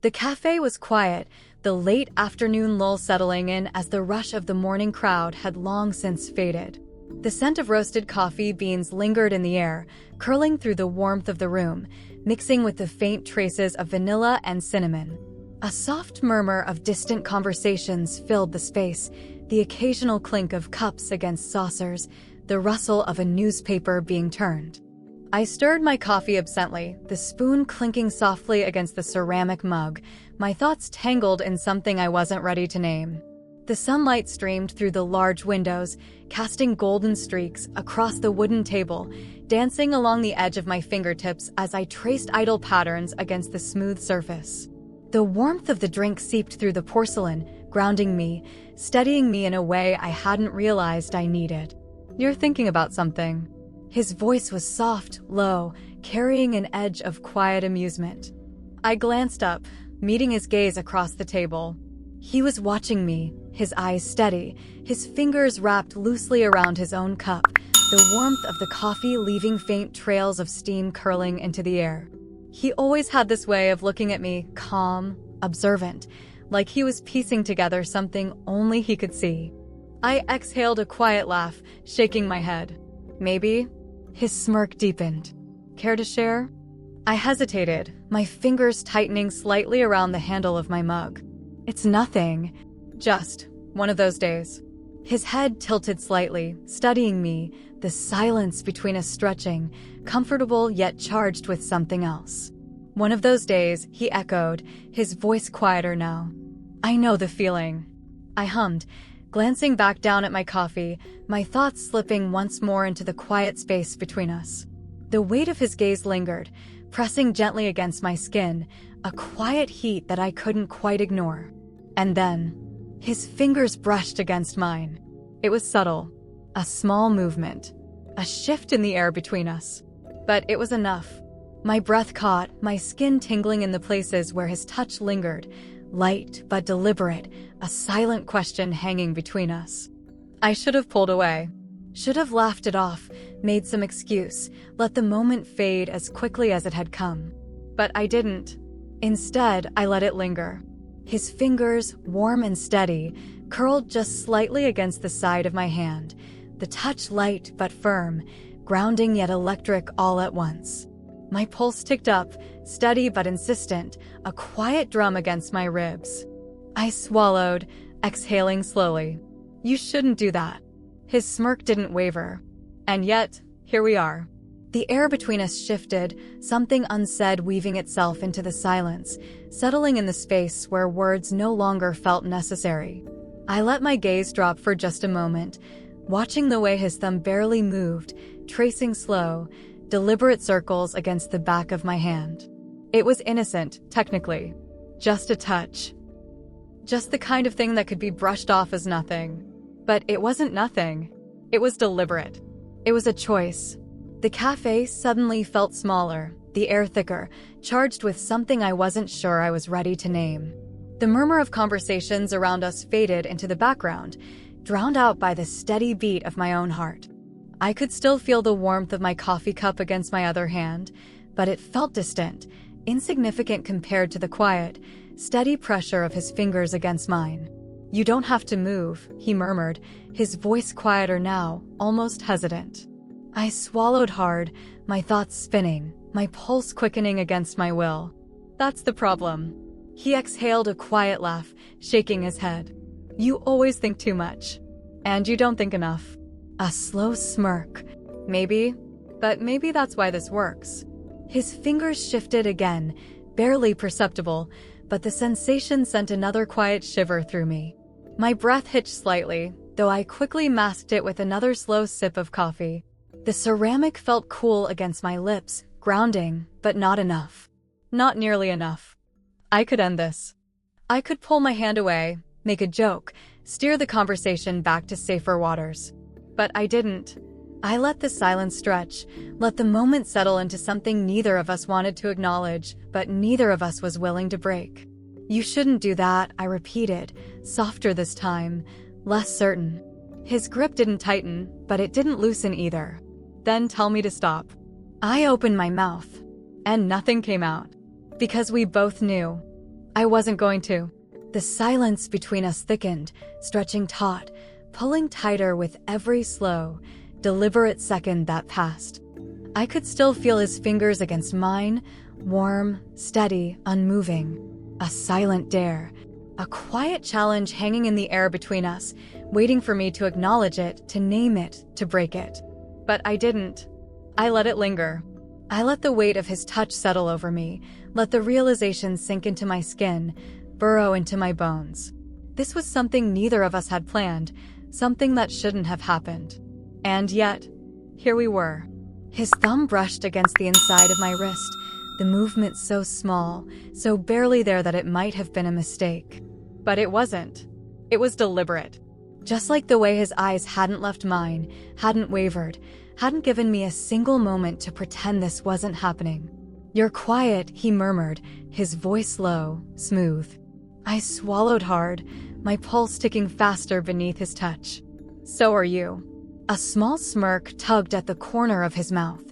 The cafe was quiet, the late afternoon lull settling in as the rush of the morning crowd had long since faded. The scent of roasted coffee beans lingered in the air, curling through the warmth of the room, mixing with the faint traces of vanilla and cinnamon. A soft murmur of distant conversations filled the space, the occasional clink of cups against saucers, the rustle of a newspaper being turned. I stirred my coffee absently, the spoon clinking softly against the ceramic mug, my thoughts tangled in something I wasn't ready to name. The sunlight streamed through the large windows, casting golden streaks across the wooden table, dancing along the edge of my fingertips as I traced idle patterns against the smooth surface. The warmth of the drink seeped through the porcelain, grounding me, steadying me in a way I hadn't realized I needed. "You're thinking about something." His voice was soft, low, carrying an edge of quiet amusement. I glanced up, meeting his gaze across the table. He was watching me, his eyes steady, his fingers wrapped loosely around his own cup, the warmth of the coffee leaving faint trails of steam curling into the air. He always had this way of looking at me, calm, observant, like he was piecing together something only he could see. I exhaled a quiet laugh, shaking my head. "Maybe?" His smirk deepened. "Care to share?" I hesitated, my fingers tightening slightly around the handle of my mug. "It's nothing. Just one of those days." His head tilted slightly, studying me, the silence between us stretching, comfortable yet charged with something else. "One of those days," he echoed, his voice quieter now. "I know the feeling." I hummed, glancing back down at my coffee, my thoughts slipping once more into the quiet space between us. The weight of his gaze lingered, pressing gently against my skin, a quiet heat that I couldn't quite ignore. And then, his fingers brushed against mine. It was subtle, a small movement, a shift in the air between us. But it was enough. My breath caught, my skin tingling in the places where his touch lingered, light but deliberate, a silent question hanging between us. I should have pulled away. Should have laughed it off, made some excuse, let the moment fade as quickly as it had come. But I didn't. Instead, I let it linger. His fingers, warm and steady, curled just slightly against the side of my hand, the touch light but firm, grounding yet electric all at once. My pulse ticked up, steady but insistent, a quiet drum against my ribs. I swallowed, exhaling slowly. "You shouldn't do that." His smirk didn't waver. And yet, here we are. The air between us shifted, something unsaid weaving itself into the silence, settling in the space where words no longer felt necessary. I let my gaze drop for just a moment, watching the way his thumb barely moved, tracing slow, deliberate circles against the back of my hand. It was innocent, technically. Just a touch. Just the kind of thing that could be brushed off as nothing. But it wasn't nothing. It was deliberate. It was a choice. The cafe suddenly felt smaller, the air thicker, charged with something I wasn't sure I was ready to name. The murmur of conversations around us faded into the background, drowned out by the steady beat of my own heart. I could still feel the warmth of my coffee cup against my other hand, but it felt distant, insignificant compared to the quiet, steady pressure of his fingers against mine. "You don't have to move," he murmured, his voice quieter now, almost hesitant. I swallowed hard, my thoughts spinning, my pulse quickening against my will. "That's the problem." He exhaled a quiet laugh, shaking his head. "You always think too much. And you don't think enough." A slow smirk. "Maybe, but maybe that's why this works." His fingers shifted again, barely perceptible, but the sensation sent another quiet shiver through me. My breath hitched slightly, though I quickly masked it with another slow sip of coffee. The ceramic felt cool against my lips, grounding, but not enough. Not nearly enough. I could end this. I could pull my hand away, make a joke, steer the conversation back to safer waters. But I didn't. I let the silence stretch, let the moment settle into something neither of us wanted to acknowledge, but neither of us was willing to break. "You shouldn't do that," I repeated, softer this time, less certain. His grip didn't tighten, but it didn't loosen either. "Then tell me to stop." I opened my mouth, and nothing came out. Because we both knew. I wasn't going to. The silence between us thickened, stretching taut, pulling tighter with every slow, deliberate second that passed. I could still feel his fingers against mine, warm, steady, unmoving. A silent dare, a quiet challenge hanging in the air between us, waiting for me to acknowledge it, to name it, to break it. But I didn't. I let it linger. I let the weight of his touch settle over me, let the realization sink into my skin, burrow into my bones. This was something neither of us had planned, something that shouldn't have happened. And yet, here we were. His thumb brushed against the inside of my wrist, the movement so small, so barely there that it might have been a mistake. But it wasn't. It was deliberate. Just like the way his eyes hadn't left mine, hadn't wavered, hadn't given me a single moment to pretend this wasn't happening. "You're quiet," he murmured, his voice low, smooth. I swallowed hard, my pulse ticking faster beneath his touch. "So are you." A small smirk tugged at the corner of his mouth.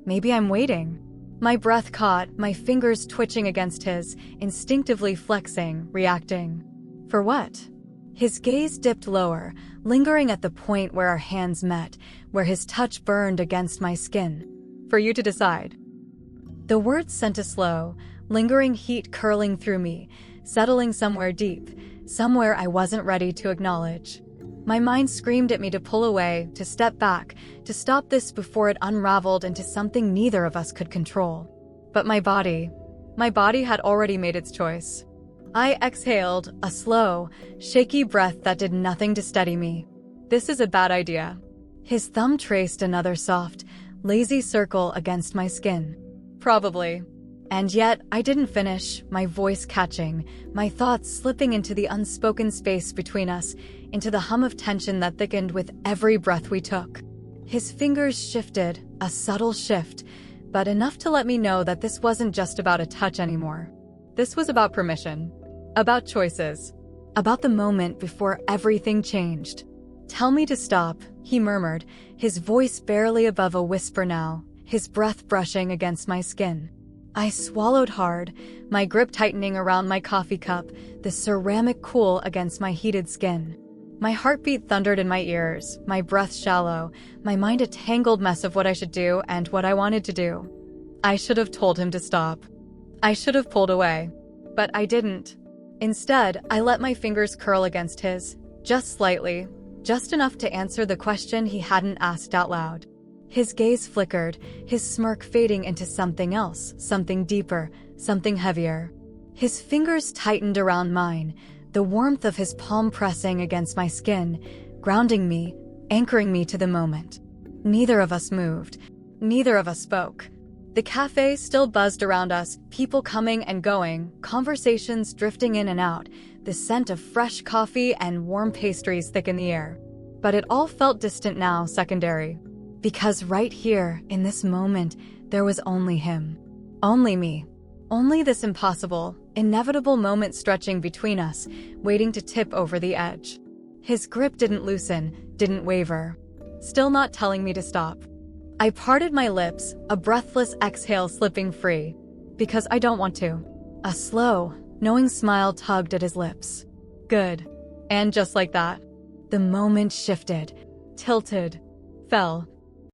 Maybe I'm waiting. My breath caught, my fingers twitching against his, instinctively flexing, reacting. For what? His gaze dipped lower, lingering at the point where our hands met, where his touch burned against my skin. "For you to decide." The words sent a slow, lingering heat curling through me, settling somewhere deep, somewhere I wasn't ready to acknowledge. My mind screamed at me to pull away, to step back, to stop this before it unraveled into something neither of us could control. But my body had already made its choice. I exhaled, a slow, shaky breath that did nothing to steady me. "This is a bad idea." His thumb traced another soft, lazy circle against my skin. "Probably." And yet, I didn't finish, my voice catching, my thoughts slipping into the unspoken space between us, into the hum of tension that thickened with every breath we took. His fingers shifted, a subtle shift, but enough to let me know that this wasn't just about a touch anymore. This was about permission, about choices, about the moment before everything changed. "Tell me to stop," he murmured, his voice barely above a whisper now, his breath brushing against my skin. I swallowed hard, my grip tightening around my coffee cup, the ceramic cool against my heated skin. My heartbeat thundered in my ears, my breath shallow, my mind a tangled mess of what I should do and what I wanted to do. I should have told him to stop. I should have pulled away. But I didn't. Instead, I let my fingers curl against his, just slightly, just enough to answer the question he hadn't asked out loud. His gaze flickered, his smirk fading into something else, something deeper, something heavier. His fingers tightened around mine, the warmth of his palm pressing against my skin, grounding me, anchoring me to the moment. Neither of us moved. Neither of us spoke. The cafe still buzzed around us, people coming and going, conversations drifting in and out, the scent of fresh coffee and warm pastries thick in the air. But it all felt distant now, secondary. Because right here, in this moment, there was only him. Only me. Only this impossible, inevitable moment stretching between us, waiting to tip over the edge. His grip didn't loosen, didn't waver. Still not telling me to stop. I parted my lips, a breathless exhale slipping free. Because I don't want to. A slow, knowing smile tugged at his lips. Good. And just like that, the moment shifted, tilted, fell.